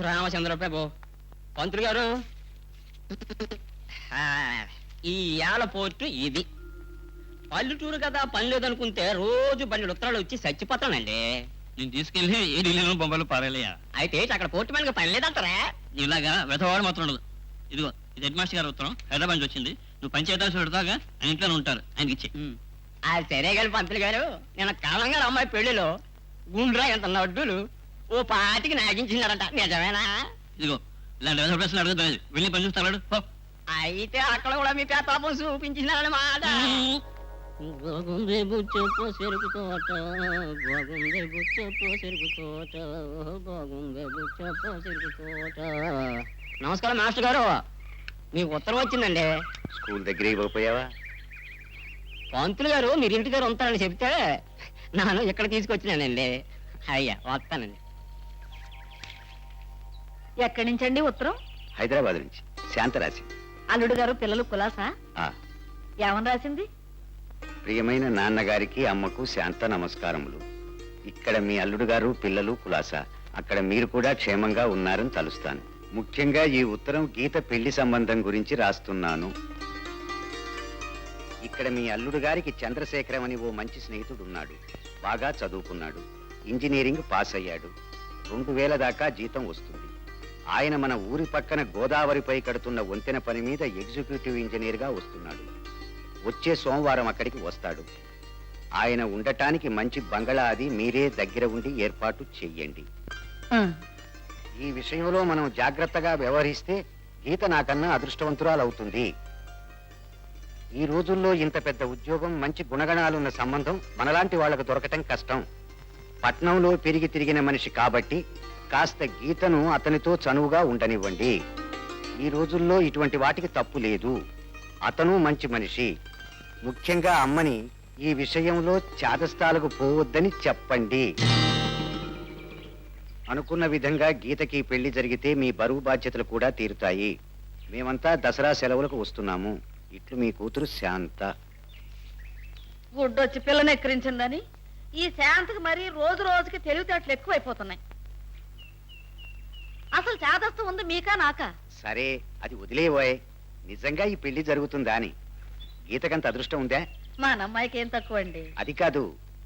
రామచంద్ర ప్రభు పంతులు గారు, ఈ ఏళ పోర్టు ఇది. పల్లెటూరు కదా, పని లేదనుకుంటే రోజు బండి ఉత్తరాలు వచ్చి చచ్చిపోతానండి. నేను తీసుకెళ్లి ఏ ఢిల్లీలో బొమ్మలు పారేలయ్యా. అయితే ఇక్కడ పోర్టు మనకి పని లేదంటారా? ఇలాగా వెతవాడు మాత్రం ఉండదు. ఇదిగో ఇది హెడ్ మాస్టర్ గారు ఉత్తరం, హైదరాబాద్ నుంచి వచ్చింది. నువ్వు పంచాయతీ పెడతాగా, ఆయన ఇంట్లోనే ఉంటారు, ఆయనకి ఇచ్చే. అది సరే గారు పంతులు గారు, నేను కాలంగా అమ్మాయి పెళ్లిలో గుండ్రా ఎంత నడ్డులు ఓ పాటికి నాగించినారంట, నిజమేనా? ఇదిగో ఇలాంటి వెధ ప్రశ్నలు అడగదు, వెళ్ళి పని చూస్తాడు. అయితే అక్కడ కూడా మీ పేతాపం చూపించినారన్నమాట. నమస్కారం మాస్టర్ గారు, మీకు ఉత్తరం వచ్చిందండి. స్కూల్ దగ్గర ఇవ్వకపోయావా? పంతులు గారు మీరు ఇంటి దగ్గర ఉంటారని చెప్తే నాను ఇక్కడ తీసుకొచ్చినానండి. అయ్యా వస్తానండి. ఎక్కడి నుంచండి ఉత్తరం? హైదరాబాద్ నుంచి శాంత రాసింది. అల్లుడు గారు పిల్లలు కులాసా? ఏమని రాసింది? ప్రియమైన నాన్నగారికి అమ్మకు శాంత నమస్కారములు. ఇక్కడ మీ అల్లుడు గారు పిల్లలు కులాసా, అక్కడ మీరు కూడా క్షేమంగా ఉన్నారని తలుస్తాను. ముఖ్యంగా ఈ ఉత్తరం గీత పెళ్లి సంబంధం గురించి రాస్తున్నాను. ఇక్కడ మీ అల్లుడు గారికి చంద్రశేఖరం అని ఓ మంచి స్నేహితుడు ఉన్నాడు. బాగా చదువుకున్నాడు, ఇంజనీరింగ్ పాస్ అయ్యాడు. 2000 దాకా జీతం వస్తుంది. ఆయన మన ఊరి పక్కన గోదావరిపై కడుతున్న వంతెన పని మీద ఎగ్జిక్యూటివ్ ఇంజనీర్ గా వస్తున్నాడు. వచ్చే సోమవారం అక్కడికి వస్తాడు. ఆయన ఉండటానికి మంచి బంగళా అది మీరే దగ్గర ఉండి ఏర్పాటు చెయ్యండి. ఈ విషయంలో మనం జాగ్రత్తగా వ్యవహరిస్తే గీత నాకన్నా అదృష్టవంతురాలవుతుంది. ఈ రోజుల్లో ఇంత పెద్ద ఉద్యోగం, మంచి గుణగణాలున్న సంబంధం మనలాంటి వాళ్లకు దొరకటం కష్టం. పట్నంలో పెరిగి తిరిగిన మనిషి కాబట్టి కాస్త గీతను అతనితో చనువుగా ఉండనివ్వండి. ఈ రోజుల్లో ఇటువంటి వాటికి తప్పు లేదు. అతను మంచి మనిషి. ముఖ్యంగా అమ్మని ఈ విషయంలో చాదస్తాలకు పోవద్దని చెప్పండి. అనుకున్న విధంగా గీతకి పెళ్లి జరిగితే మీ బరువు బాధ్యతలు కూడా తీరుతాయి. మేమంతా దసరా సెలవులకు వస్తున్నాము. ఇట్లు మీ కూతురు శాంత. గుడ్డొచ్చి పిల్లని ఎక్కిరించిందని ఈ శాంతకి మరీ రోజు రోజుకి తెలివితేటలు ఎక్కువైపోతున్నాయి. అసలు చాదస్తు ఉంది మీకా నాకా? సరే అది వదిలేవోయ్. నిజంగా ఈ పెళ్లి జరుగుతుందా అని. గీతకంత అదృష్టం ఉందా? మనమ్మాయికి ఏం తక్కువ అండి. అది కాదు,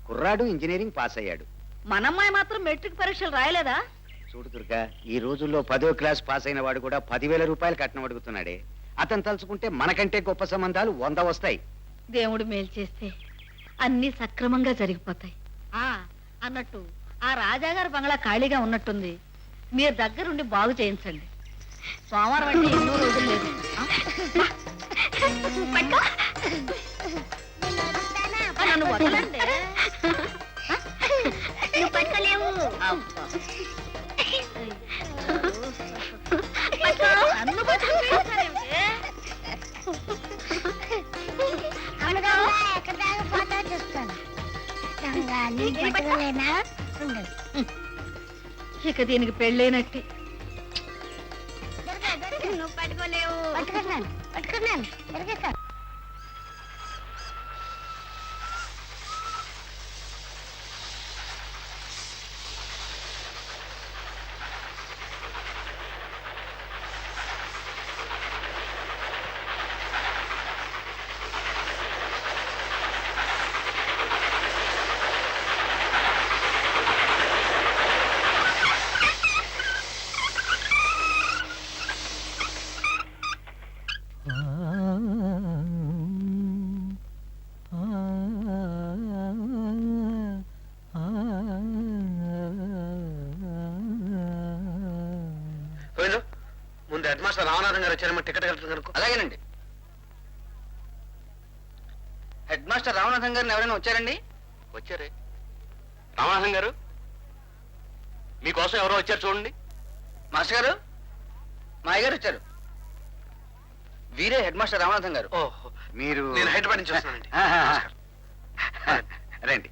కుర్రాడు ఇంజనీరింగ్ పాస్ అయ్యాడు. మనమ్మాయి మాత్రం మెట్రిక్ పరీక్షలు రాయలేదా? చూడు దుర్గా, ఈ రోజుల్లో 10వ క్లాస్ పాస్ అయిన వాడు కూడా 10,000 రూపాయలు కట్నం అడుగుతున్నాడే. అతను తలుచుకుంటే మనకంటే గొప్ప సంబంధాలు 100 వస్తాయి. దేవుడు మేలు చేస్తే అన్ని సక్రమంగా జరిగిపోతాయి. అన్నట్టు ఆ రాజాగారి బంగ్లా ఖాళీగా ఉన్నట్టుంది, మీరు దగ్గరుండి బాగు చేయించండి. సోమవారం అంటే ఎన్నో రోజులు లేదు. నన్ను వదలండి. నన్ను ఇక దీనికి పెళ్ళైనట్టే. నువ్వు పట్టుకోలేవు. పట్టుకున్నాను. ముందు హెడ్ మాస్టర్ రామనాథం గారు వచ్చారమ్మా, టికెట్ కలెక్టర్ గారు. అలాగేనండి. హెడ్ మాస్టర్ రామనాథం గారిని ఎవరైనా వచ్చారండి? వచ్చారే. రామనాథం గారు మీకోసం ఎవరో వచ్చారు చూడండి. మాస్టర్ గారు, మా అయ్యగారు వచ్చారు. వీరే హెడ్ మాస్టర్ రామనాథం గారు. ఓహో, మీరు? నేను హైదరాబాద్ నుంచి వస్తున్నానండి. రండి.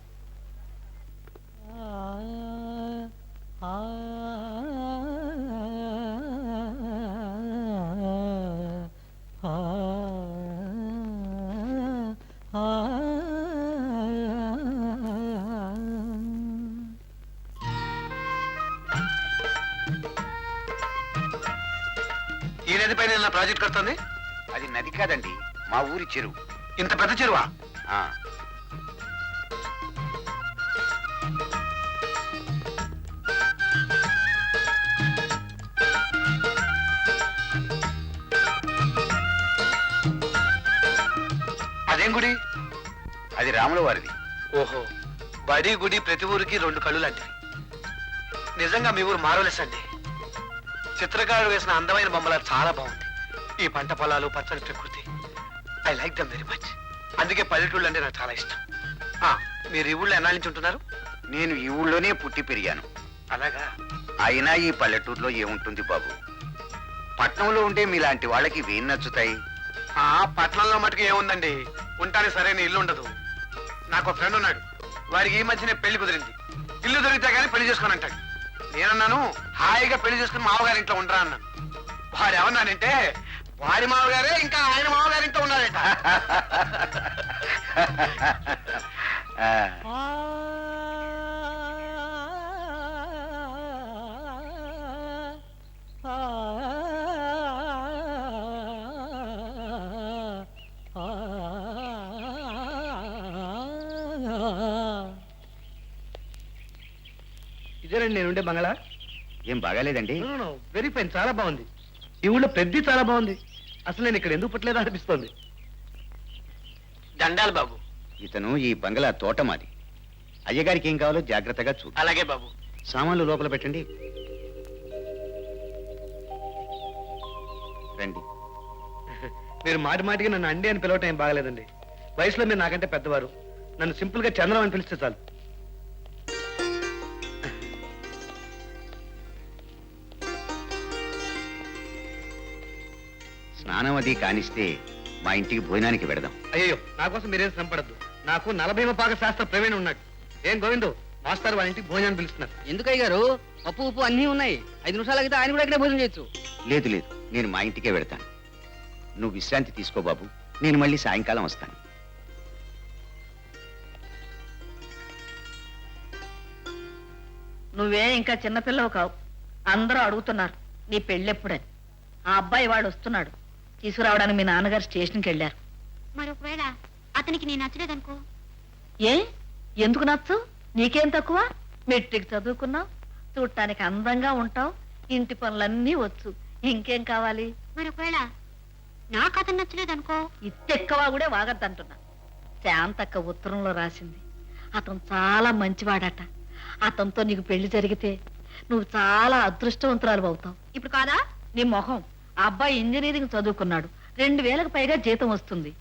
నది పైన నా ప్రాజెక్ట్ కడుతుంది. అది నది కాదండి, మా ఊరి చెరువు. ఇంత పెద్ద చెరువా? ఆ, అదేం గుడి? అది రాముల వారిది. ఓహో, బడి గుడి ప్రతి ఊరికి 2 కళ్ళు లాంటివి. నిజంగా మీ ఊరు మారవలెస్ అండి. చిత్రకారుడు వేసిన అందమైన బొమ్మల చాలా బాగుంది. ఈ పంట పొలాలు, పచ్చని ప్రకృతి, I like them very much. అందుకే పల్లెటూళ్ళు అంటే నాకు చాలా ఇష్టం. మీరు ఈ ఊళ్ళో ఎన్నాళ్ళ నుంచి ఉంటున్నారు? నేను ఈ ఊళ్ళోనే పుట్టి పెరిగాను. అలాగా? అయినా ఈ పల్లెటూరులో ఏముంటుంది బాబు? పట్నంలో ఉంటే మీలాంటి వాళ్ళకి ఇవేం నచ్చుతాయి? పట్నంలో మటుకు ఏముందండి, ఉంటానే సరైన ఇల్లు ఉండదు. నాకు ఫ్రెండ్ ఉన్నాడు, వాడికి ఈ మధ్యనే పెళ్లి కుదిరింది. ఇల్లు దొరికితే కానీ పెళ్లి చేసుకొని అంటాడు. నేనన్నాను, హాయిగా పెళ్లి చేసుకుని మామగారి ఇంట్లో ఉండరా అన్నాను. వాడు ఏమన్నానంటే, వాడి మామగారే ఇంకా ఆయన మామగారి ఇంట్లో ఉన్నాడట. ఆ, ఇదేనండి నేనుండే బంగళా. ఏం బాగాలేదండి. వెరీ ఫైన్, చాలా బాగుంది. ఈ ఊళ్ళో పెద్ద చాలా బాగుంది. అసలు నేను ఇక్కడ ఎందుకు పుట్టలేదా అనిపిస్తోంది. దండాలు బాబు. ఇతను ఈ బంగళా తోటమాది. అయ్యగారికి ఏం కావాలో జాగ్రత్తగా చూడు. అలాగే బాబు. సామాన్లు లోపల పెట్టండి. రండి. మీరు మాటి మాటికి నన్ను అండి అని పిలవటం ఏం బాగలేదండి. వయసులో మీరు నాకంటే పెద్దవారు. నన్ను సింపుల్ గా చంద్రం అని పిలిస్తే చాలు. స్నానం అది కానిస్తే మా ఇంటికి భోజనానికి వెడదాం. అయ్యో, నా కోసం మీరేం శ్రమపడద్దు. నాకు 40వ పాక శాస్త్ర ప్రవీణ ఉన్నాడు. ఏం గోవిందు, మాస్టర్ వాళ్ళ ఇంటికి భోజనాన్ని పిలుస్తున్నారు. ఎందుకయ్య గారు? పప్పు ఉప్పు అన్నీ ఉన్నాయి. 5 నిమిషాలు అయితే ఆయన కూడా ఇక్కడే భోజనం చేయొచ్చు. లేదు లేదు, నేను మా ఇంటికే వెడతాను. నువ్వు విశ్రాంతి తీసుకో బాబు, నేను మళ్ళీ సాయంకాలం వస్తాను. నువ్వే ఇంకా చిన్నపిల్లవు కావు. అందరూ అడుగుతున్నారు నీ పెళ్ళెప్పుడని. ఆ అబ్బాయి వాడు వస్తున్నాడు. తీసుకురావడానికి మీ నాన్నగారు స్టేషన్కి వెళ్ళారు. మరి ఒకవేళ అతనికి నేను నచ్చలేదనుకో? ఏ ఎందుకు నచ్చు? నీకేం తక్కువ? మెట్రిక్ చదువుకున్నావు, చూడటానికి అందంగా ఉంటావు, ఇంటి పనులన్నీ వచ్చు, ఇంకేం కావాలి? మరి ఒకవేళ నాకు అతను నచ్చలేదనుకో? ఇత్తెక్కవా కూడా వాగద్దంటున్నా. శాంతక్క ఉత్తరంలో రాసింది. అతను చాలా మంచివాడట. అతనితో నీకు పెళ్లి జరిగితే నువ్వు చాలా అదృష్టవంతురాలు అవుతావు. ఇప్పుడు కాదా? నీ మొహం. ఆ అబ్బాయి ఇంజనీరింగ్ చదువుకున్నాడు. 2000కు పైగా జీతం వస్తుంది.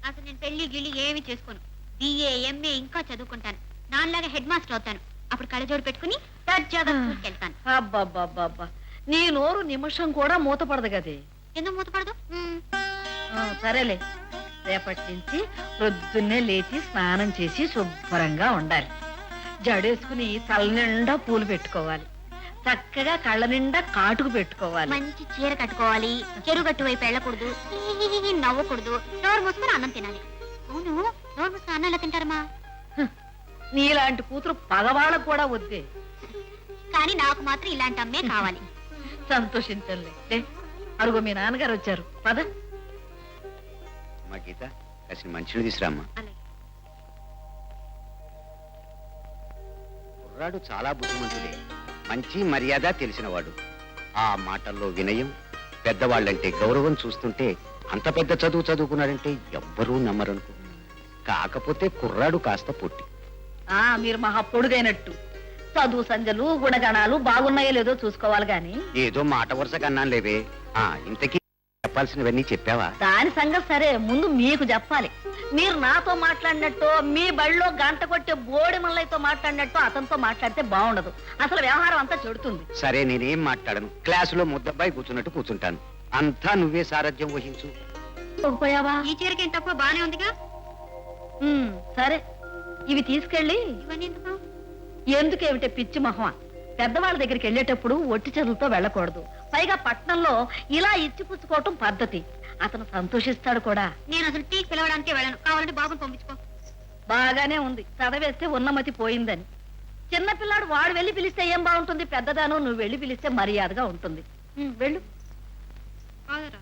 అసలు నేను పెళ్లి గిళ్ళి ఏమి చేసుకోను. బిఏ ఎంఏ ఇంకా చదువుకుంటాను. నాన్నలాగా హెడ్ మాస్టర్ అవుతాను. అప్పుడు కళ్ళజోడు పెట్టుకుని దర్జాగా స్కూల్కి వెళ్తాను. అబ్బబ్బబ్బబ్బా, నీ నోరు నిమిషం కూడా మూతపడదు కదే. ఎందుకు మూతపడదు? సరేలే, రేపటి నుంచి పొద్దున్నే లేచి స్నానం చేసి శుభ్రంగా ఉండాలి. జడేసుకుని తల నిండా పూలు పెట్టుకోవాలి. చక్కగా కళ్ళ నిండా కాటుకు పెట్టుకోవాలి. మంచి చీర కట్టుకోవాలి. చెరుగట్టు వైపు వెళ్ళకూడదు. నవ్వకూడదు. నోరు మూసుకుని అన్నం తినాలి. అవును, నోరు మూసుకుని అన్నం ఎలా తింటారమ్మా? నీలాంటి కూతురు పగవాళ్ళకు కూడా వద్దే. కానీ నాకు మాత్రం ఇలాంటి అమ్మే కావాలి. సంతోషించలే. అరుగు మీ నాన్నగారు వచ్చారు, పద. మా గీత, కాసిన మంచిని తీసురామ్మా. అలాగే. కుర్రాడు చాలా బుద్ధిమంతుడే, మంచి మర్యాద తెలిసినవాడు. ఆ మాటల్లో వినయం, పెద్దవాళ్ళంటే గౌరవం చూస్తుంటే అంత పెద్ద చదువు చదువుకున్నాడంటే ఎవ్వరూ నమ్మరనుకో. కాకపోతే కుర్రాడు కాస్త పొట్టి. మీరు మహా పొడుగైనట్టు. చదువు సంజలు గుణగణాలు బాగున్నాయో లేదో చూసుకోవాలి గాని. ఏదో మాట వరుస కన్నాను లేవే. ఇంతకీ చెప్పాల్సినవన్నీ చెప్పావా? దాని సంగతి సరే, ముందు మీకు చెప్పాలి. మీరు నాతో మాట్లాడినట్టు, మీ బళ్ళో గంట కొట్టే బోడి మల్లయ్యతో మాట్లాడినట్టు అతనితో మాట్లాడితే బాగుండదు. అసలు వ్యవహారం అంతా చెడుతుంది. సరే, నేనేం మాట్లాడను. క్లాసులో ముద్దబ్బాయి కూర్చున్నట్టు కూర్చుంటాను. అంతా నువ్వే సారథ్యం వహించు. పోయావా? ఈ చీరకి ఏం తక్కువ? బానే ఉందిగా. సరే, ఇవి తీసుకెళ్ళి. ఇవన్నీ ఎందుకు? ఎందుకేమిటే పిచ్చి మొహమా? పెద్దవాళ్ళ దగ్గరికి వెళ్ళేటప్పుడు ఒట్టి చదువుతో వెళ్ళకూడదు. పైగా పట్నంలో ఇలా ఇచ్చి పుచ్చుకోవటం పద్ధతి. అతను సంతోషిస్తాడు కూడా. నేను అసలు టీకి పిలవడానికి వెళ్ళను. కావాలంటే బాబుని పంపించుకో. బాగానే ఉంది, చదవేస్తే ఉన్నమతి పోయిందని. చిన్నపిల్లాడు వాడు వెళ్ళి పిలిస్తే ఏం బాగుంటుంది? పెద్దదాను నువ్వు వెళ్ళి పిలిస్తే మర్యాదగా ఉంటుంది. వెళ్ళు. కాదరా